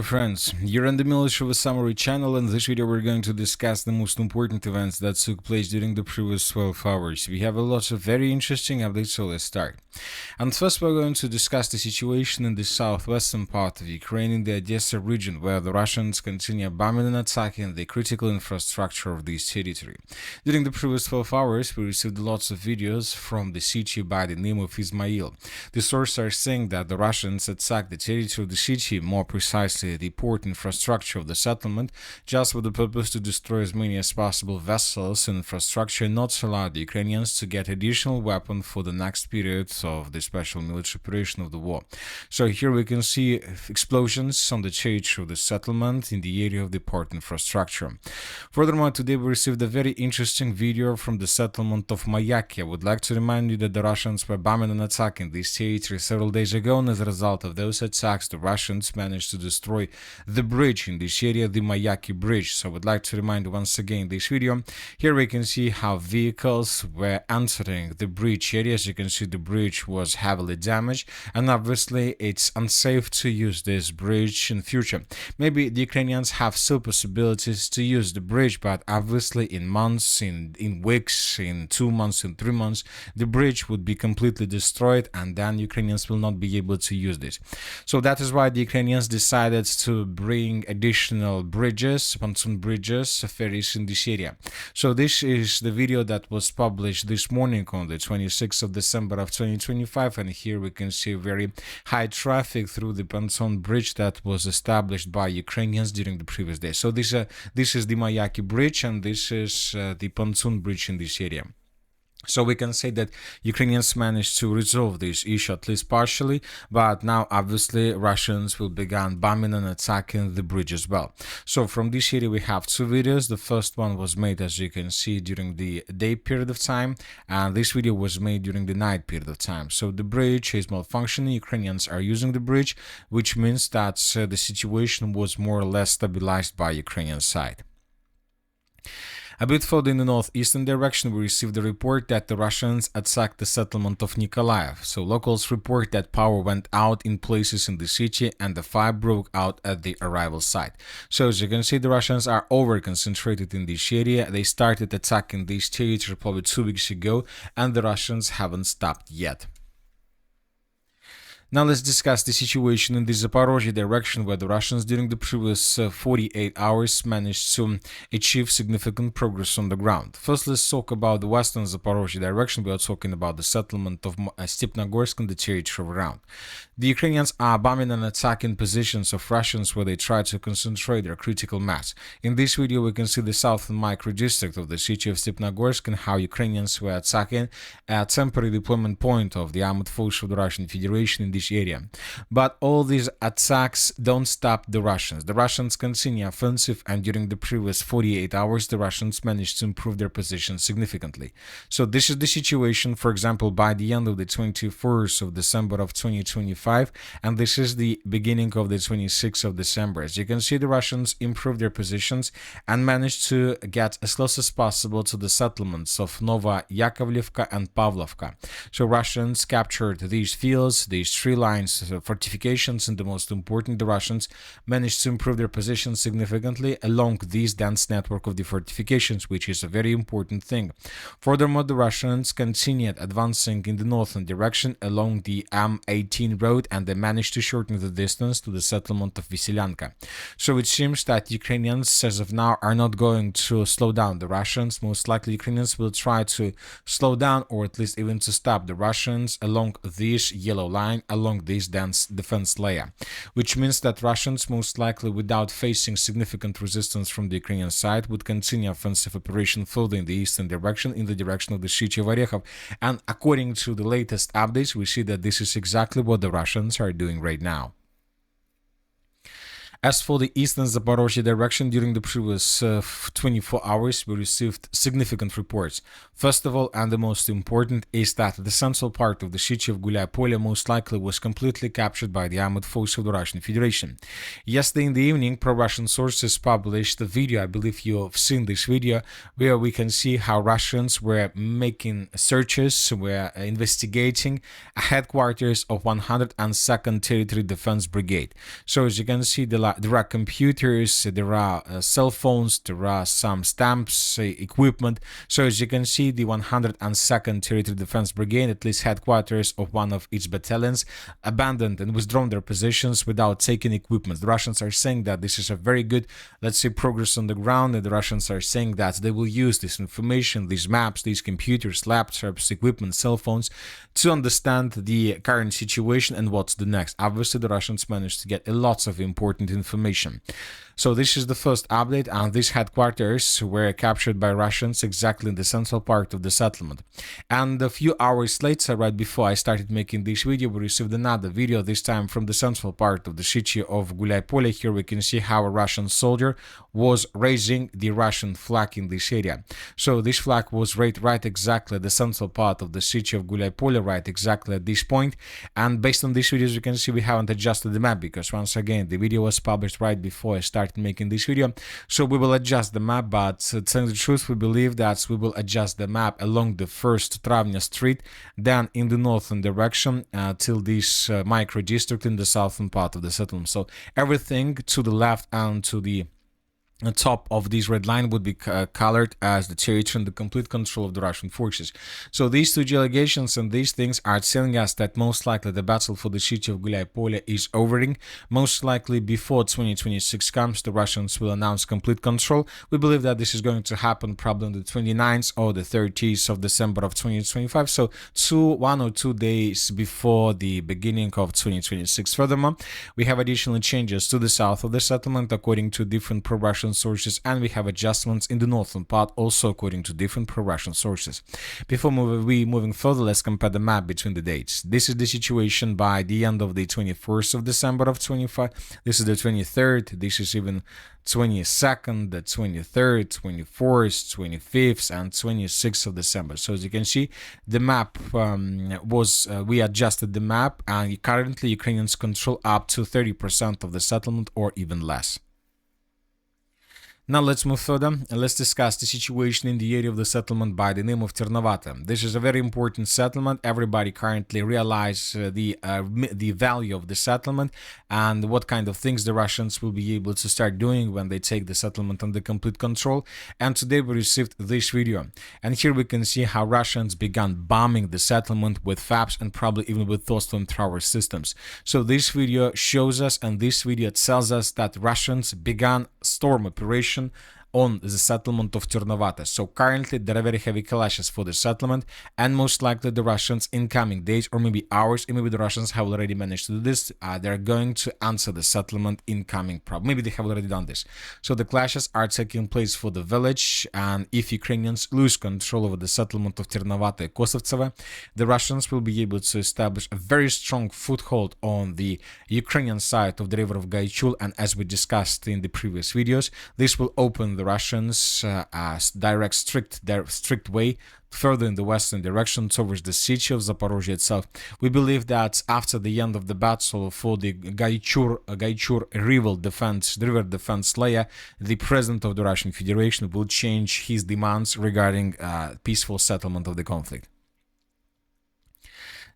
Friends, you're in the Military Summary channel. In this video we're going to discuss the most important events that took place during the previous 12 hours. We have a lot of very interesting updates, so let's start. And first we're going to discuss the situation in the southwestern part of Ukraine in the Odessa region, where the Russians continue bombing and attacking the critical infrastructure of this territory. During the previous 12 hours we received lots of videos from the city by the name of Ismail. The sources are saying that the Russians attacked the territory of the city, more precisely the port infrastructure of the settlement, just with the purpose to destroy as many as possible vessels and infrastructure and not allow the Ukrainians to get additional weapons for the next period of the special military operation of the war. So here we can see explosions on the territory of the settlement in the area of the port infrastructure. Furthermore, today we received a very interesting video from the settlement of Mayaki. I would like to remind you that the Russians were bombing and attacking this territory several days ago, and as a result of those attacks the Russians managed to destroy the bridge in this area, the Mayaki bridge. So I would like to remind you once again this video. Here we can see how vehicles were entering the bridge area. As you can see, the bridge was heavily damaged, and obviously it's unsafe to use this bridge in future. Maybe the Ukrainians have still possibilities to use the bridge, but obviously in months, in weeks, in 2 months, in 3 months, the bridge would be completely destroyed, and then Ukrainians will not be able to use this. So that is why the Ukrainians decided to bring additional bridges, pontoon bridges, ferries in this area. So this is the video that was published this morning on the 26th of December of 2025, and here we can see very high traffic through the pontoon bridge that was established by Ukrainians during the previous day. So this is the Mayaki bridge, and this is the pontoon bridge in this area. So we can say that Ukrainians managed to resolve this issue at least partially, but now obviously Russians will begin bombing and attacking the bridge as well. So from this area we have two videos. The first one was made, as you can see, during the day period of time, and this video was made during the night period of time. So the bridge is malfunctioning. Ukrainians are using the bridge, which means that the situation was more or less stabilized by Ukrainian side. A bit further in the northeastern direction, we received a report that the Russians attacked the settlement of Nikolaev. So locals report that power went out in places in the city and the fire broke out at the arrival site. So as you can see, the Russians are over-concentrated in this area. They started attacking this territory probably 2 weeks ago, and the Russians haven't stopped yet. Now let's discuss the situation in the Zaporizhzhia direction, where the Russians during the previous 48 hours managed to achieve significant progress on the ground. First, let's talk about the western Zaporizhzhia direction. We are talking about the settlement of Stepnogorsk and the territory around. The Ukrainians are bombing and attacking positions of Russians where they try to concentrate their critical mass. In this video we can see the southern micro district of the city of Stepnogorsk and how Ukrainians were attacking a temporary deployment point of the armed forces of the Russian Federation in this area. But all these attacks don't stop the Russians. The Russians continue offensive, and during the previous 48 hours the Russians managed to improve their position significantly. So this is the situation, for example, by the end of the 21st of December of 2025, and this is the beginning of the 26th of December. As you can see, the Russians improved their positions and managed to get as close as possible to the settlements of Nova Yakovlevka and Pavlovka. So Russians captured these fields, these tree lines, fortifications, and the most important, the Russians managed to improve their position significantly along this dense network of the fortifications, which is a very important thing. Furthermore, the Russians continued advancing in the northern direction along the M18 road, and they managed to shorten the distance to the settlement of Veselyanka. So it seems that Ukrainians as of now are not going to slow down the Russians. Most likely Ukrainians will try to slow down, or at least even to stop the Russians along this yellow line, along this dense defense layer, which means that Russians most likely, without facing significant resistance from the Ukrainian side, would continue offensive operation further in the eastern direction, in the direction of the city of Orekhov. And according to the latest updates, we see that this is exactly what the Russians are doing right now. As for the eastern Zaporizhzhia direction, during the previous 24 hours, we received significant reports. First of all, and the most important, is that the central part of the city of Gulyai most likely was completely captured by the armed forces of the Russian Federation. Yesterday in the evening, pro-Russian sources published a video, I believe you have seen this video, where we can see how Russians were making searches, were investigating a headquarters of 102nd Territory Defense Brigade. So as you can see, the there are computers, there are cell phones, there are some stamps, equipment. So as you can see, the 102nd Territorial Defense Brigade, at least headquarters of one of its battalions, abandoned and withdrawn their positions without taking equipment. The Russians are saying that this is a very good, let's say, progress on the ground, and the Russians are saying that they will use this information, these maps, these computers, laptops, equipment, cell phones, to understand the current situation and what's the next. Obviously, the Russians managed to get lots of important information. So this is the first update, and these headquarters were captured by Russians exactly in the central part of the settlement. And a few hours later, right before I started making this video, we received another video, this time from the central part of the city of Guliai-Pole. Here we can see how a Russian soldier was raising the Russian flag in this area. So this flag was raised right exactly at the central part of the city of Guliai-Pole, right exactly at this point. And based on these videos, you can see we haven't adjusted the map, because once again, the video was published right before I started making this video. So we will adjust the map, but telling the truth, we believe that we will adjust the map along the first Travnia Street, then in the northern direction till this micro district in the southern part of the settlement. So everything to the left and to the top of this red line would be colored as the territory and the complete control of the Russian forces. So these two delegations and these things are telling us that most likely the battle for the city of Guliai-Pole is overing. Most likely before 2026 comes, the Russians will announce complete control. We believe that this is going to happen probably on the 29th or the 30th of December of 2025. So 1 or 2 days before the beginning of 2026. Furthermore, we have additional changes to the south of the settlement according to different pro-Russian sources, and we have adjustments in the northern part also according to different pro-Russian sources. Before moving further, let's compare the map between the dates. This is the situation by the end of the 21st of December of 25. This is the 23rd. This is even 22nd, the 23rd, 24th, 25th, and 26th of December. So as you can see, the map we adjusted the map, and currently Ukrainians control up to 30% of the settlement or even less. Now let's move further and let's discuss the situation in the area of the settlement by the name of Ternovata. This is a very important settlement. Everybody currently realizes the value of the settlement and what kind of things the Russians will be able to start doing when they take the settlement under complete control. And today we received this video. And here we can see how Russians began bombing the settlement with FABs and probably even with those flamethrower systems. So this video shows us, and this video tells us that Russians began storm operation on the settlement of Ternovata. So currently there are very heavy clashes for the settlement, and most likely the Russians in coming days or maybe hours, and maybe the Russians have already managed to do this, they're going to answer the settlement in coming, maybe they have already done this. So the clashes are taking place for the village, and if Ukrainians lose control over the settlement of Ternovata and Kosovtseva, the Russians will be able to establish a very strong foothold on the Ukrainian side of the river of Gaichul, and as we discussed in the previous videos, this will open the Russians as direct strict way further in the western direction towards the city of Zaporizhzhia itself. We believe that after the end of the battle for the Gaichur river defense layer, the president of the Russian Federation will change his demands regarding peaceful settlement of the conflict.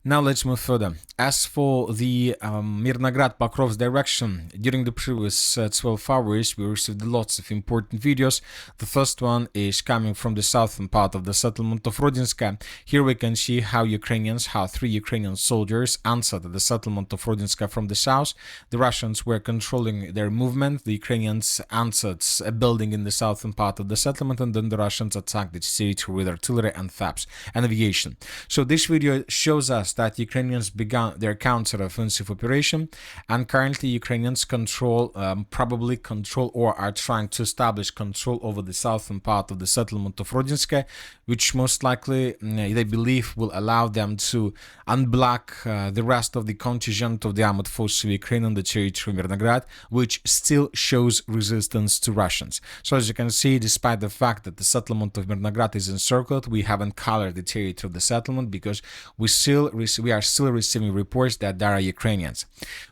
Now let's move further. As for the Mirnograd-Pokrovsk direction, during the previous 12 hours we received lots of important videos. The first one is coming from the southern part of the settlement of Rodinska. Here we can see how 3 Ukrainian soldiers answered the settlement of Rodinska from the south. The Russians were controlling their movement. The Ukrainians answered a building in the southern part of the settlement, and then the Russians attacked the territory with artillery and FABs and aviation. So this video shows us that Ukrainians began their counter-offensive operation, and currently Ukrainians probably control or are trying to establish control over the southern part of the settlement of Rodinska, which most likely they believe will allow them to unblock the rest of the contingent of the armored forces of Ukraine on the territory of Mirnograd, which still shows resistance to Russians. So as you can see, despite the fact that the settlement of Mirnograd is encircled, we haven't colored the territory of the settlement because we still still receiving reports that there are Ukrainians.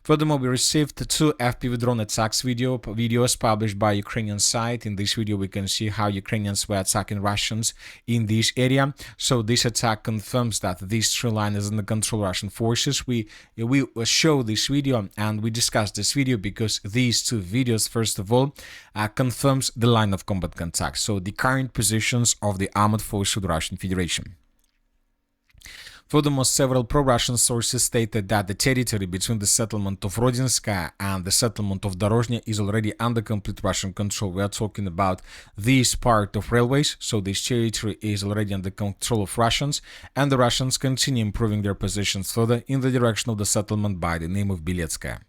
Furthermore, we received 2 FPV drone attacks videos published by Ukrainian side. In this video, we can see how Ukrainians were attacking Russians in this area. So this attack confirms that this tree line is under control of Russian forces. We show this video and we discuss this video because these 2 videos, first of all, confirms the line of combat contact. So the current positions of the armored forces of the Russian Federation. Furthermore, several pro-Russian sources stated that the territory between the settlement of Rodinskaya and the settlement of Dorozhnya is already under complete Russian control. We are talking about this part of railways, so this territory is already under control of Russians, and the Russians continue improving their positions further in the direction of the settlement by the name of Biletskaya.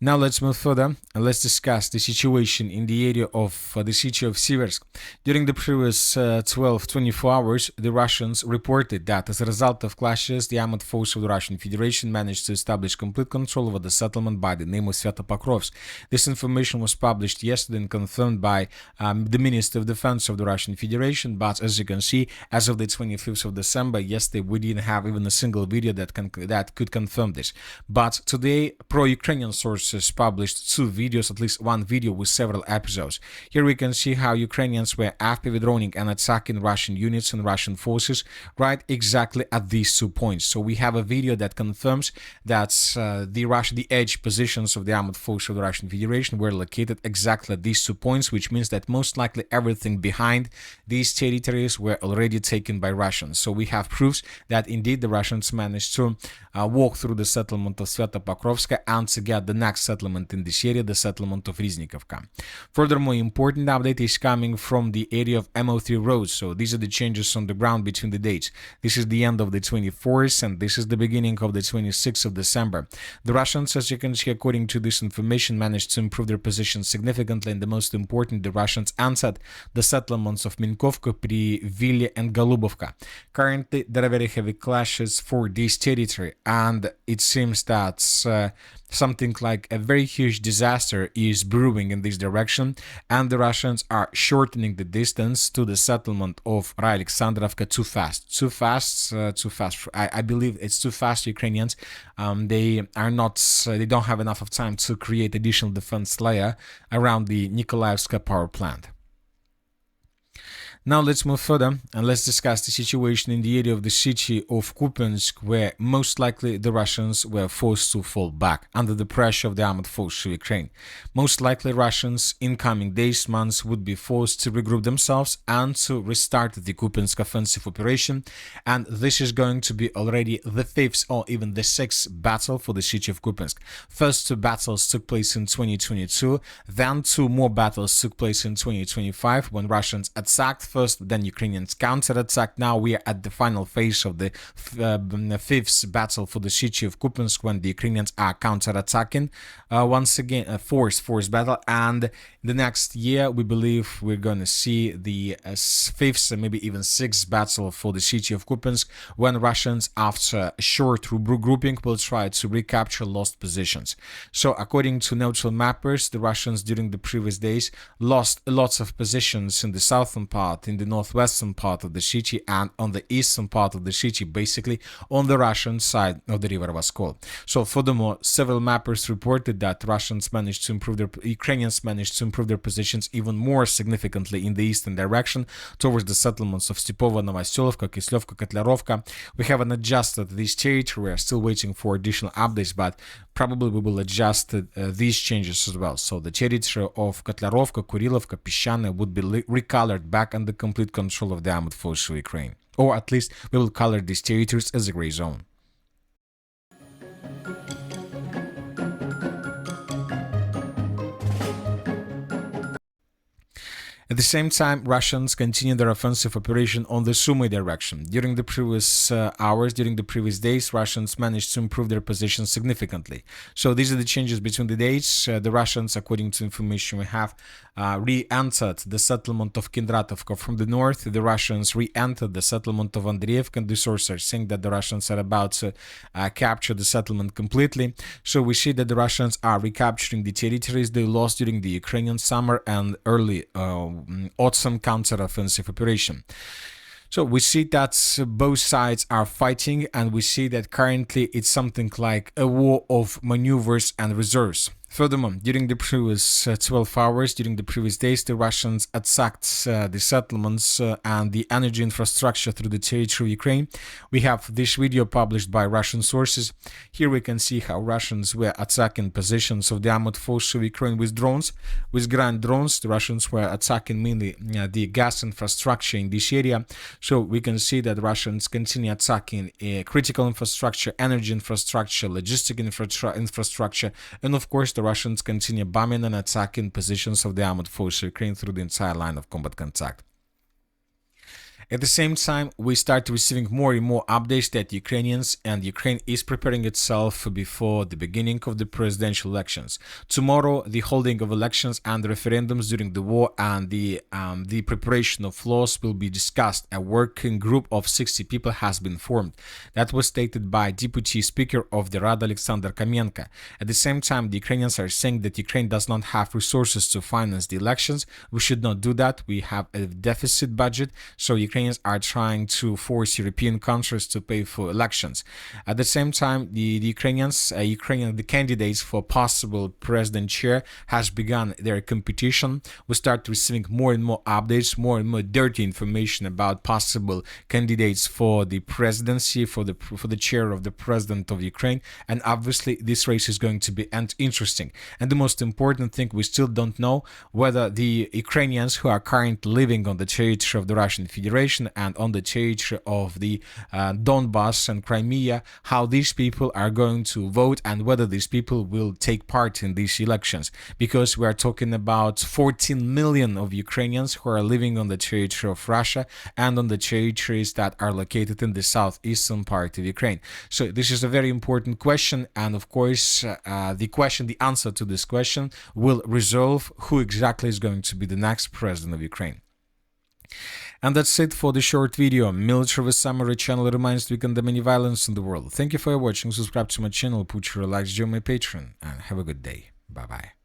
Now let's move further and let's discuss the situation in the area of the city of Siversk. During the previous 12-24 hours, the Russians reported that as a result of clashes, the armored forces of the Russian Federation managed to establish complete control over the settlement by the name of Svятopokrovsk. This information was published yesterday and confirmed by the Minister of Defense of the Russian Federation, but as you can see, as of the 25th of December, yesterday we didn't have even a single video that could confirm this. But today, pro-Ukrainian sources published 2 videos, at least 1 video with several episodes. Here we can see how Ukrainians were FPV droning and attacking Russian units and Russian forces right exactly at these 2 points. So we have a video that confirms that the edge positions of the armored forces of the Russian Federation were located exactly at these 2 points, which means that most likely everything behind these territories were already taken by Russians. So we have proofs that indeed the Russians managed to walk through the settlement of Svятopokrovsk and to get the next settlement in this area, the settlement of Riznikovka. Furthermore, important update is coming from the area of MO3 roads. So these are the changes on the ground between the dates. This is the end of the 24th and this is the beginning of the 26th of December. The Russians, as you can see, according to this information, managed to improve their position significantly, and the most important, the Russians entered the settlements of Minkovka, Priville and Golubovka. Currently, there are very heavy clashes for this territory, and it seems that something like a very huge disaster is brewing in this direction, and the Russians are shortening the distance to the settlement of Alexandrovka too fast. I believe it's too fast. Ukrainians, they don't have enough of time to create additional defense layer around the Nikolaevska power plant. Now let's move further and let's discuss the situation in the area of the city of Kupiansk, where most likely the Russians were forced to fall back under the pressure of the armored forces of Ukraine. Most likely Russians in coming days, months would be forced to regroup themselves and to restart the Kupiansk offensive operation, and this is going to be already the 5th or even the 6th battle for the city of Kupiansk. First 2 battles took place in 2022, then 2 more battles took place in 2025 when Russians attacked first, then Ukrainians counterattacked. Now we are at the final phase of the 5th battle for the city of Kupiansk, when the Ukrainians are counterattacking once again, a forced battle. And the next year, we believe we're going to see the 5th, maybe even 6th battle for the city of Kupiansk, when Russians, after a short regrouping, will try to recapture lost positions. So according to neutral mappers, the Russians during the previous days lost lots of positions in the southern part, in the northwestern part of the city, and on the eastern part of the city, basically on the Russian side of the river Voskol. So furthermore, several mappers reported that Ukrainians managed to improve their positions even more significantly in the eastern direction towards the settlements of Stepova, Novoselovka, Kislyovka, Kotlarovka. We haven't adjusted this territory. We are still waiting for additional updates, but probably we will adjust these changes as well. So the territory of Kotlarovka, Kurilovka, Pishane would be recolored back under complete control of the armored forces of Ukraine. Or at least we will color these territories as a gray zone. At the same time, Russians continue their offensive operation on the Sumy direction. During the previous during the previous days, Russians managed to improve their position significantly. So these are the changes between the dates. The Russians, according to information we have, re-entered the settlement of Kindratovka from the north. The Russians re-entered the settlement of Andreevka, and the sources are saying that the Russians are about to capture the settlement completely. So we see that the Russians are recapturing the territories they lost during the Ukrainian summer and early autumn counter-offensive operation. So we see that both sides are fighting, and we see that currently it's something like a war of maneuvers and reserves. Furthermore, during the previous 12 hours, during the previous days, the Russians attacked the settlements and the energy infrastructure through the territory of Ukraine. We have this video published by Russian sources. Here we can see how Russians were attacking positions of the armored forces of Ukraine with drones, with ground drones. The Russians were attacking mainly the gas infrastructure in this area. So we can see that Russians continue attacking critical infrastructure, energy infrastructure, logistic infrastructure, and of course the Russians continue bombing and attacking positions of the armored forces of Ukraine through the entire line of combat contact. At the same time, we start receiving more and more updates that Ukrainians and Ukraine is preparing itself before the beginning of the presidential elections. Tomorrow, the holding of elections and referendums during the war and the preparation of laws will be discussed. A working group of 60 people has been formed. That was stated by Deputy Speaker of the Rada Alexander Kamenko. At the same time, the Ukrainians are saying that Ukraine does not have resources to finance the elections. We should not do that. We have a deficit budget, so Ukrainians are trying to force European countries to pay for elections. At the same time, the candidates for possible president chair has begun their competition. We start receiving more and more updates, more and more dirty information about possible candidates for the presidency, for the chair of the president of Ukraine, and obviously this race is going to be interesting. And the most important thing, we still don't know whether the Ukrainians who are currently living on the territory of the Russian Federation and on the territory of the Donbass and Crimea, how these people are going to vote and whether these people will take part in these elections, because we are talking about 14 million of Ukrainians who are living on the territory of Russia and on the territories that are located in the southeastern part of Ukraine. So this is a very important question, and of course the answer to this question will resolve who exactly is going to be the next president of Ukraine. And that's it for the short video. Military Summary channel reminds you we condemn any violence in the world. Thank you for watching. Subscribe to my channel, put your likes, join my Patreon, and have a good day. Bye bye.